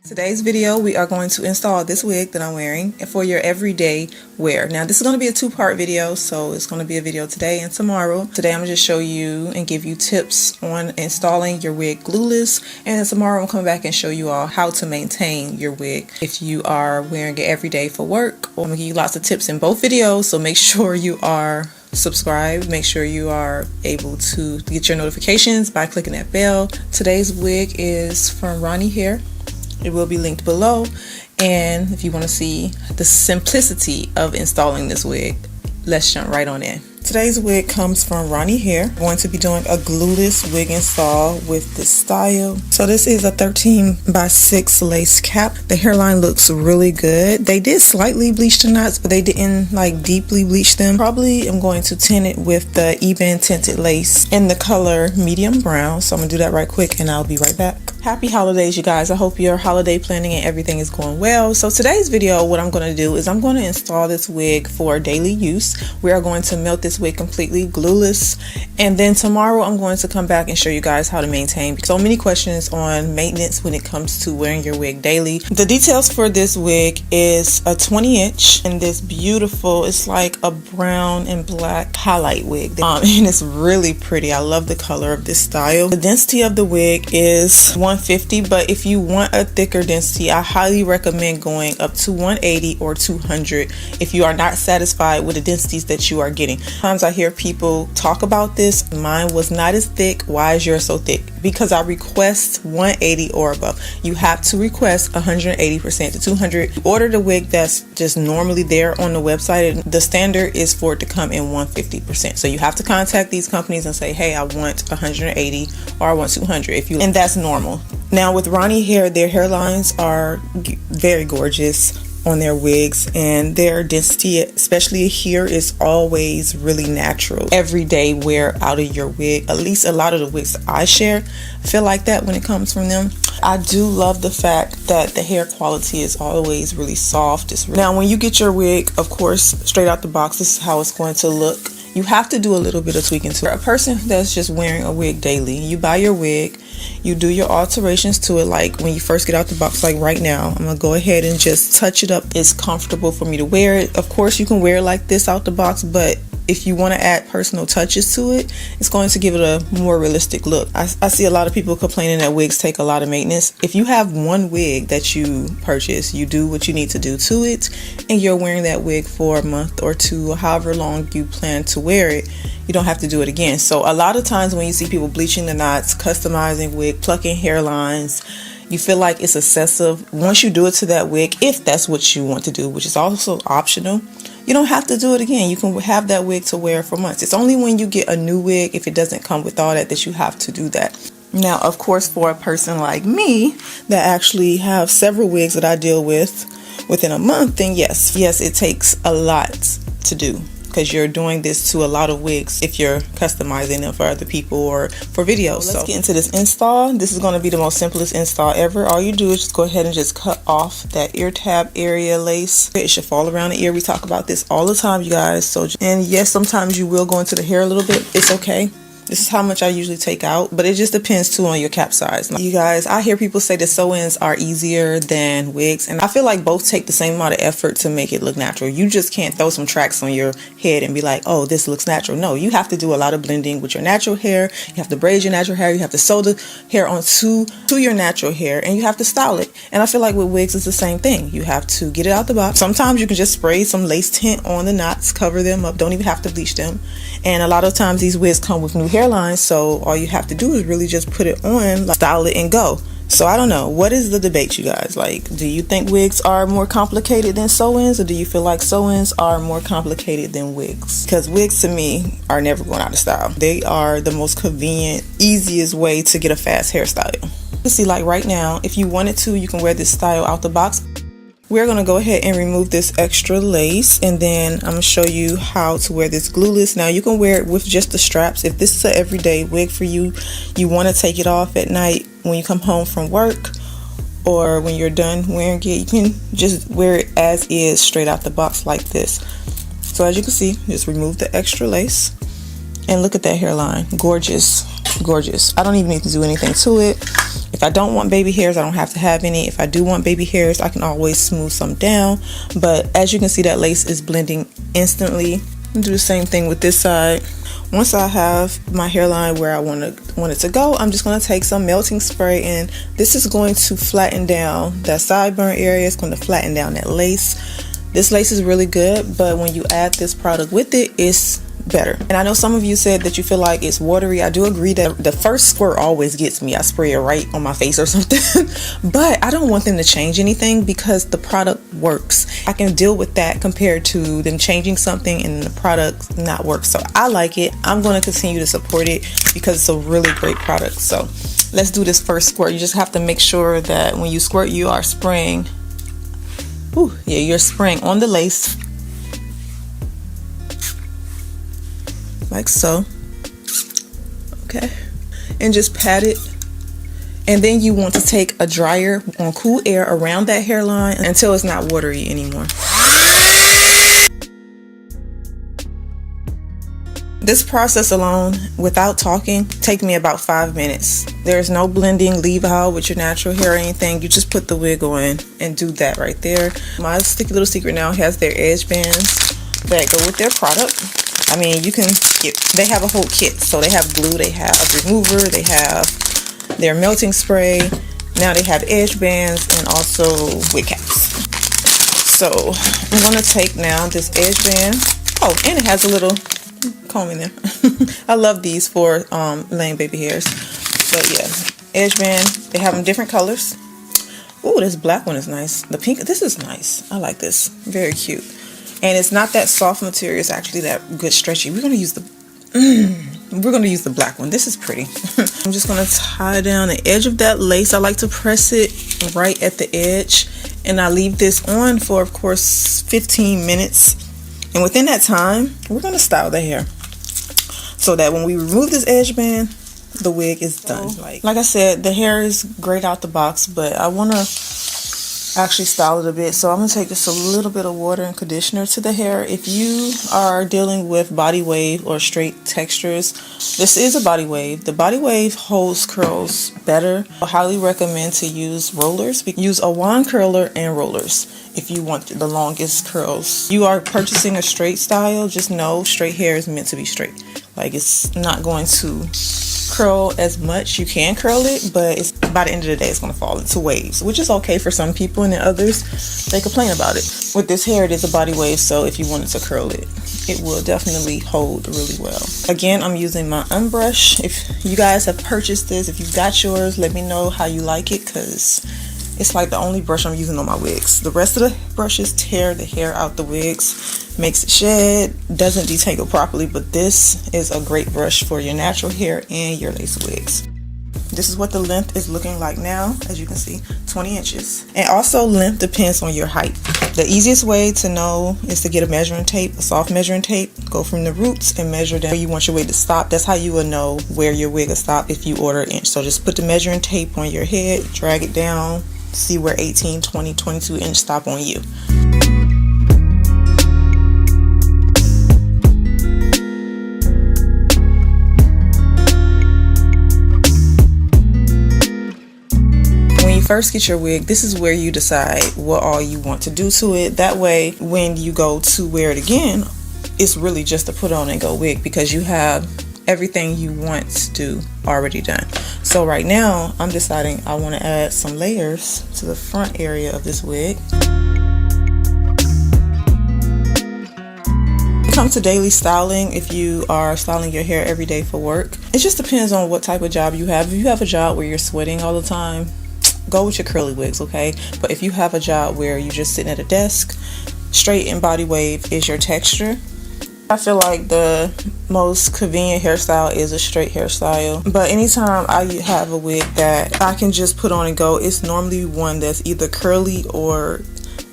Today's video, we are going to install this wig that I'm wearing for your everyday wear. Now, this is going to be a two-part video, so it's going to be a video today and tomorrow. Today, I'm going to just show you and give you tips on installing your wig glueless, and then tomorrow, I'm coming back and show you all how to maintain your wig if you are wearing it every day for work. I'm going to give you lots of tips in both videos, so make sure you are subscribed. Make sure you are able to get your notifications by clicking that bell. Today's wig is from Ronnie Hair. It will be linked below, and if you want to see the simplicity of installing this wig, let's jump right on in. Today's wig comes from Ronnie Hair. I'm going to be doing a glueless wig install with this style. So this is a 13x6 lace cap. The hairline looks really good. They did slightly bleach the knots, but they didn't like deeply bleach them. Probably I'm going to tint it with the Ebin tinted lace in the color medium brown. So I'm gonna do that right quick and I'll be right back. Happy holidays, you guys. I hope your holiday planning and everything is going well. So today's video, what I'm going to do is I'm going to install this wig for daily use. We are going to melt this wig completely glueless, and then tomorrow I'm going to come back and show you guys how to maintain. So many questions on maintenance when it comes to wearing your wig daily. The details for this wig is a 20-inch and this beautiful, it's like a brown and black highlight wig, and it's really pretty. I love the color of this style. The density of the wig is 150, but if you want a thicker density, I highly recommend going up to 180 or 200 if you are not satisfied with the densities that you are getting. Sometimes I hear people talk about this. Mine was not as thick. Why is yours so thick? Because I request 180 or above. You have to request 180% to 200. Order the wig that's just normally there on the website. The standard is for it to come in 150%. So you have to contact these companies and say, hey, I want 180 or I want 200 and that's normal. Now with Ronnie Hair, their hairlines are very gorgeous on their wigs, and their density, especially here, is always really natural. Everyday wear out of your wig, at least a lot of the wigs I share feel like that when it comes from them. I do love the fact that the hair quality is always really soft. Now when you get your wig, of course, straight out the box, this is how it's going to look. You have to do a little bit of tweaking to it. A person that's just wearing a wig daily, you buy your wig, you do your alterations to it, like when you first get out the box, like right now. I'm gonna go ahead and just touch it up. It's comfortable for me to wear it. Of course, you can wear it like this out the box, but if you want to add personal touches to it, it's going to give it a more realistic look. I see a lot of people complaining that wigs take a lot of maintenance. If you have one wig that you purchase, you do what you need to do to it, and you're wearing that wig for a month or two, or however long you plan to wear it, you don't have to do it again. So a lot of times when you see people bleaching the knots, customizing wig, plucking hairlines, you feel like it's excessive. Once you do it to that wig, if that's what you want to do, which is also optional, you don't have to do it again. You can have that wig to wear for months. It's only when you get a new wig, if it doesn't come with all that, that you have to do that. Now, of course, for a person like me that actually have several wigs that I deal with within a month, then yes, it takes a lot to do, because you're doing this to a lot of wigs if you're customizing them for other people or for videos. So let's get into this install. This is going to be the most simplest install ever. All you do is just go ahead and just cut off that ear tab area lace. It should fall around the ear. We talk about this all the time, you guys. And yes, sometimes you will go into the hair a little bit. It's okay. This is how much I usually take out, but it just depends too on your cap size. You guys, I hear people say that sew-ins are easier than wigs, and I feel like both take the same amount of effort to make it look natural. You just can't throw some tracks on your head and be like, oh, this looks natural. No, you have to do a lot of blending with your natural hair. You have to braid your natural hair. You have to sew the hair onto your natural hair, and you have to style it. And I feel like with wigs, it's the same thing. You have to get it out the box. Sometimes you can just spray some lace tint on the knots, cover them up. Don't even have to bleach them. And a lot of times these wigs come with new hairlines, so all you have to do is really just put it on, style it, and go. So I don't know, what is the debate, you guys? Like, do you think wigs are more complicated than sew-ins, or do you feel like sew-ins are more complicated than wigs? Because wigs to me are never going out of style. They are the most convenient, easiest way to get a fast hairstyle. You can see, like right now, if you wanted to, you can wear this style out the box. We're going to go ahead and remove this extra lace, and then I'm going to show you how to wear this glueless. Now you can wear it with just the straps. If this is an everyday wig for you, you want to take it off at night when you come home from work, or when you're done wearing it, you can just wear it as is straight out the box like this. So as you can see, just remove the extra lace, and look at that hairline. Gorgeous, gorgeous. I don't even need to do anything to it. If I don't want baby hairs, I don't have to have any. If I do want baby hairs, I can always smooth some down. But as you can see, that lace is blending instantly. Do the same thing with this side. Once I have my hairline where I want it to go, I'm just going to take some melting spray, and this is going to flatten down that sideburn area. It's going to flatten down that lace. This lace is really good, but when you add this product with it, it's better. And I know some of you said that you feel like it's watery. I do agree that the first squirt always gets me. I spray it right on my face or something. But I don't want them to change anything because the product works. I can deal with that compared to them changing something and the product not work. So I like it. I'm going to continue to support it because it's a really great product. So let's do this first squirt. You just have to make sure that when you squirt, you are spraying. You're spraying on the lace. Like so. Okay, and just pat it, and then you want to take a dryer on cool air around that hairline until it's not watery anymore. This process alone, without talking, take me about 5 minutes. There's no blending, leave out with your natural hair or anything. You just put the wig on and do that right there. My Sticky Little Secret now has their edge bands that go with their product. I mean, you can skip. They have a whole kit. So they have glue, they have a remover, they have their melting spray. Now they have edge bands and also wig caps. So I'm going to take now this edge band. Oh, and it has a little comb in there. I love these for laying baby hairs. But yeah, edge band. They have them different colors. Oh, this black one is nice. The pink, this is nice. I like this. Very cute. And it's not that soft material. It's actually that good stretchy. We're gonna use the black one. This is pretty. I'm just gonna tie down the edge of that lace. I like to press it right at the edge, and I leave this on for, of course, 15 minutes. And within that time, we're gonna style the hair so that when we remove this edge band, the wig is done. Like I said, the hair is great out the box, but I wanna actually style it a bit. So I'm going to take just a little bit of water and conditioner to the hair. If you are dealing with body wave or straight textures, this is a body wave. The body wave holds curls better. I highly recommend to use rollers. Use a wand curler and rollers if you want the longest curls. You are purchasing a straight style, just know straight hair is meant to be straight. Like, it's not going to curl as much. You can curl it, but it's by the end of the day it's going to fall into waves, which is okay for some people, and then others, they complain about it. With this hair, it is a body wave, so if you wanted to curl it, it will definitely hold really well. Again, I'm using my unbrush. If you guys have purchased this, if you've got yours, let me know how you like it, because it's like the only brush I'm using on my wigs. The rest of the brushes tear the hair out the wigs, makes it shed, doesn't detangle properly, but this is a great brush for your natural hair and your lace wigs. This is what the length is looking like now. As you can see, 20 inches. And also, length depends on your height. The easiest way to know is to get a measuring tape, a soft measuring tape. Go from the roots and measure down where you want your wig to stop. That's how you will know where your wig will stop if you order an inch. So just put the measuring tape on your head, drag it down, see where 18, 20, 22 inch stop on you. First get your wig, this is where you decide what all you want to do to it. That way when you go to wear it again, it's really just to put on and go wig, because you have everything you want to do already done. So right now I'm deciding I want to add some layers to the front area of this wig. When it comes to daily styling, if you are styling your hair every day for work, it just depends on what type of job you have. If you have a job where you're sweating all the time, go with your curly wigs, okay? But if you have a job where you're just sitting at a desk, straight and body wave is your texture. I feel like the most convenient hairstyle is a straight hairstyle. But anytime I have a wig that I can just put on and go, it's normally one that's either curly or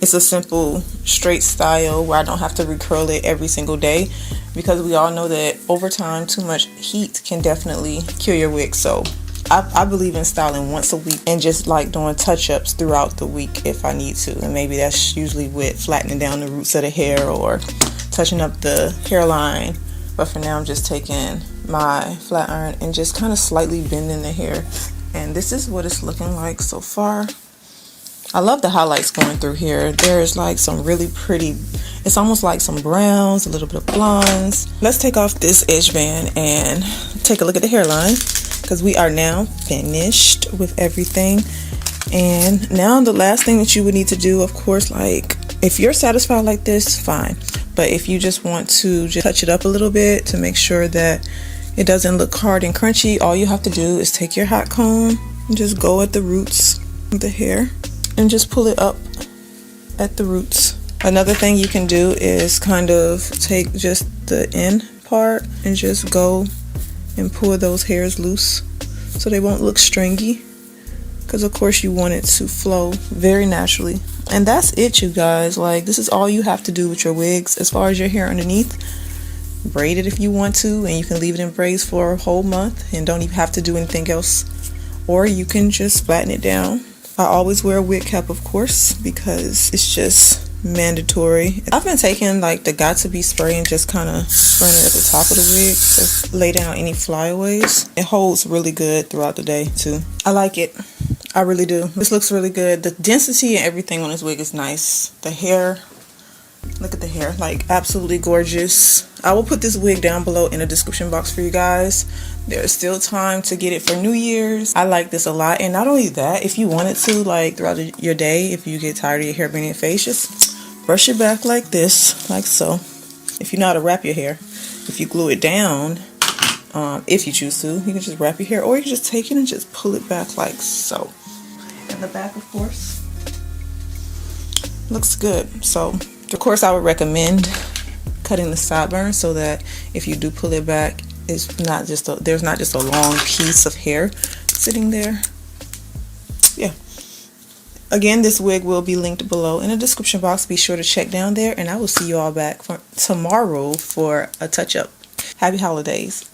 it's a simple straight style where I don't have to recurl it every single day, because we all know that over time too much heat can definitely kill your wig. So I believe in styling once a week and just like doing touch-ups throughout the week if I need to. And maybe that's usually with flattening down the roots of the hair or touching up the hairline. But for now, I'm just taking my flat iron and just kind of slightly bending the hair And this is what it's looking like so far. I love the highlights going through here. There's like some really pretty, it's almost like some browns, a little bit of blondes. Let's take off this edge band and take a look at the hairline, because we are now finished with everything. And now the last thing that you would need to do, of course, like if you're satisfied like this, fine. But if you just want to just touch it up a little bit to make sure that it doesn't look hard and crunchy, all you have to do is take your hot comb and just go at the roots of the hair and just pull it up at the roots. Another thing you can do is kind of take just the end part and just go and pull those hairs loose so they won't look stringy, because of course you want it to flow very naturally. And that's it, you guys. Like, this is all you have to do with your wigs. As far as your hair underneath, braid it if you want to, and you can leave it in braids for a whole month and don't even have to do anything else. Or you can just flatten it down. I always wear a wig cap, of course, because it's just mandatory. I've been taking like the Got To Be spray and just kind of spraying it at the top of the wig to lay down any flyaways. It holds really good throughout the day too. I like it. I really do. This looks really good. The density and everything on this wig is nice. The hair, look at the hair, like absolutely gorgeous. I will put this wig down below in the description box for you guys. There's still time to get it for New Year's. I like this a lot. And not only that, if you wanted to, like throughout your day, if you get tired of your hair being in your face, just brush it back like this, like so. If you know how to wrap your hair, if you glue it down, if you choose to, you can just wrap your hair, or you can just take it and just pull it back like so. In the back, of course, looks good. So of course I would recommend cutting the sideburns so that if you do pull it back, it's not just there's not just a long piece of hair sitting there. Yeah. Again, this wig will be linked below in the description box. Be sure to check down there, and I will see you all back for tomorrow for a touch-up. Happy holidays.